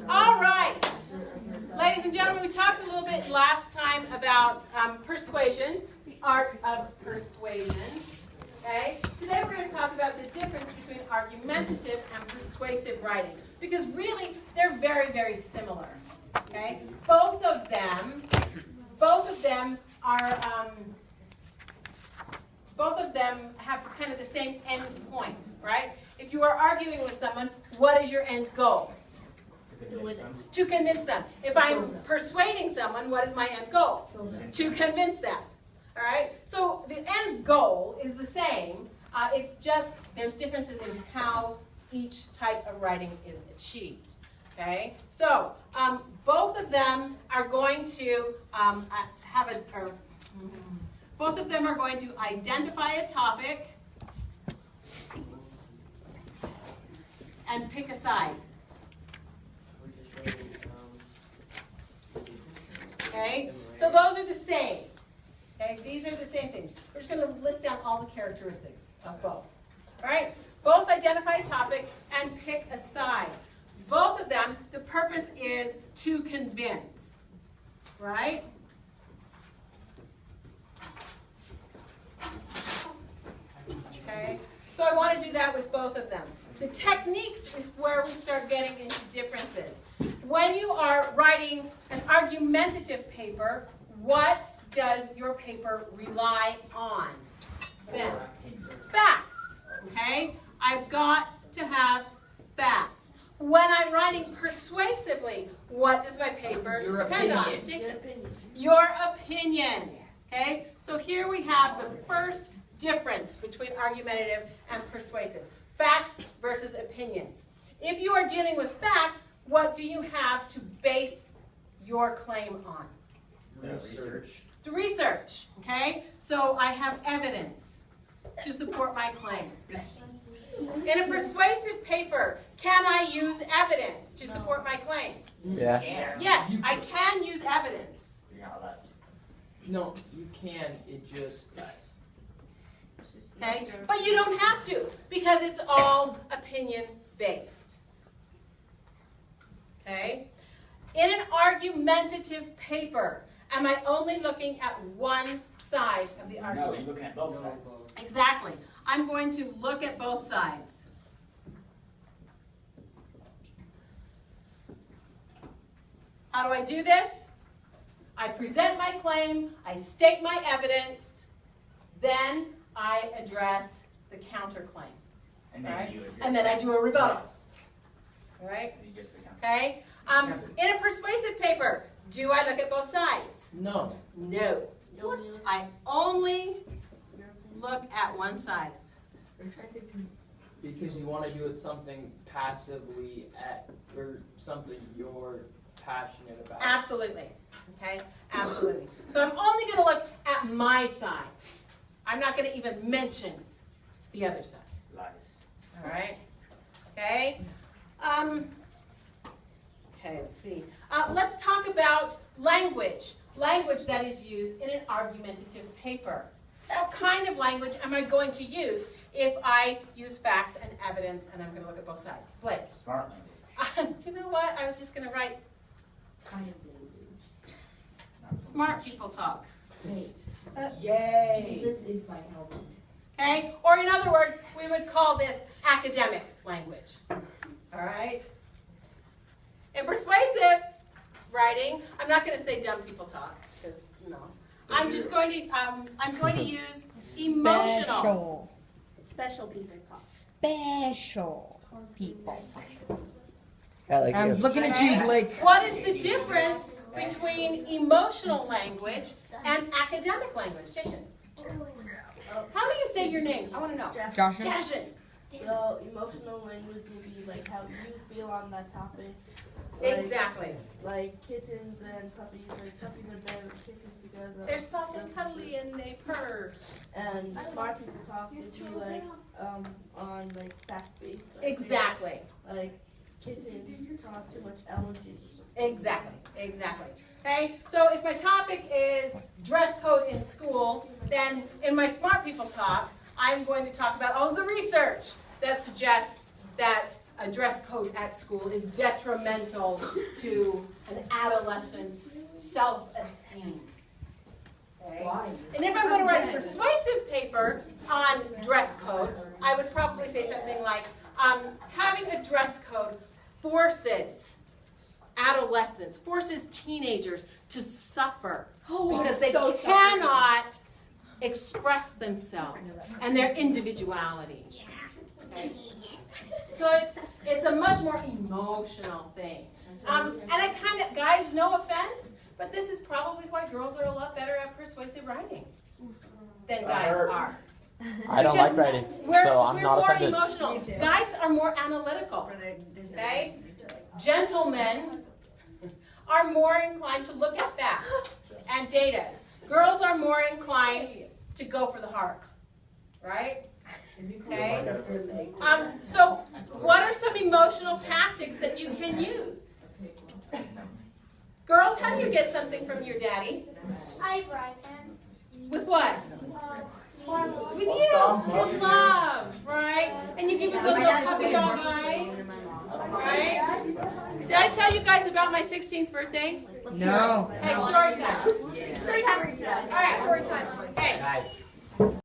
All right. Ladies and gentlemen, we talked a little bit last time about persuasion, the art of persuasion. Okay? Today we're going to talk about the difference between argumentative and persuasive writing, because really they're very, very similar. Okay? Both of them are both of them have kind of the same end point, right? If you are arguing with someone, what is your end goal? To convince them. If I'm persuading someone, what is my end goal? To convince them. All right? So the end goal is the same. It's just there's differences in how each type of writing is achieved. Okay? So both of them are going to both of them are going to identify a topic and pick a side. Okay, so those are the same. Okay, these are the same things. We're just going to list down all the characteristics of both. All right, both identify a topic and pick a side. Both of them, the purpose is to convince. Right? Okay, so I want to do that with both of them. The techniques is where we start getting into differences. When you are writing an argumentative paper, what does your paper rely on? Ben? Facts. Okay? I've got to have facts. When I'm writing persuasively, what does my paper depend on? Your opinion. Okay? So here we have the first difference between argumentative and persuasive. Facts versus opinions. If you are dealing with facts, what do you have to base your claim on? Research. The research, okay? So I have evidence to support my claim. In a persuasive paper, can I use evidence to support my claim? Yeah. Yes, I can use evidence. You're not allowed to. No, you can. It just. Okay? But you don't have to, because it's all opinion-based. Okay? In an argumentative paper, am I only looking at one side of the argument? No, you're looking at both sides. Exactly. I'm going to look at both sides. How do I do this? I present my claim, I state my evidence, then I address the counterclaim. And then I do a rebuttal. Yes. All right? And you just the counter. Okay? In a persuasive paper, do I look at both sides? No. No. I only look at one side. Because you want to do it something passively or something you're passionate about. Absolutely. Okay? Absolutely. So I'm only going to look at my side. I'm not going to even mention the other side. Lies. All right? Okay? Okay, let's see. Let's talk about language. Language that is used in an argumentative paper. What kind of language am I going to use if I use facts and evidence and I'm going to look at both sides? Blake? Smart language. Do you know what? I was just going to write Kind of language. smart people talk. Yay! Jesus is my help. Okay? Or in other words, we would call this academic language. All right? In persuasive writing, I'm not going to say dumb people talk, because no. I'm just going to use emotional. Special people talk. Special people. I'm looking at you, Blake. What is the difference between emotional language and academic language? Jason, how do you say your name? I want to know. Joshua? Jashin. So emotional language will be like how you feel on that topic. Like, Exactly. Like kittens and puppies. Like puppies are better than kittens because of They're soft and cuddly and they purr. And smart people talk would be like on like fact based. Like, Exactly. Like kittens cause too much allergies. Exactly. Exactly. Okay, so if my topic is dress code in school, then in my smart people talk, I'm going to talk about all of the research that suggests that a dress code at school is detrimental to an adolescent's self-esteem. Okay? And if I'm going to write a persuasive paper on dress code, I would probably say something like, having a dress code forces adolescents, forces teenagers to suffer because they cannot express themselves and their individuality. Okay? So it's a much more emotional thing. And I kind of, guys, no offense, but this is probably why girls are a lot better at persuasive writing than guys are. I don't like writing, so I'm not offended. We're more emotional. Guys are more analytical. Okay? Gentlemen are more inclined to look at facts and data. Girls are more inclined to go for the heart. Right? Okay? So what are some emotional tactics that you can use? Girls, how do you get something from your daddy? I bribe him. With what? With you. With love, right? And you give him those little puppy dog eyes, right? Did I tell you guys about my 16th birthday? No. Hey, story time. Story time. All right. Story time. Hey. Guys,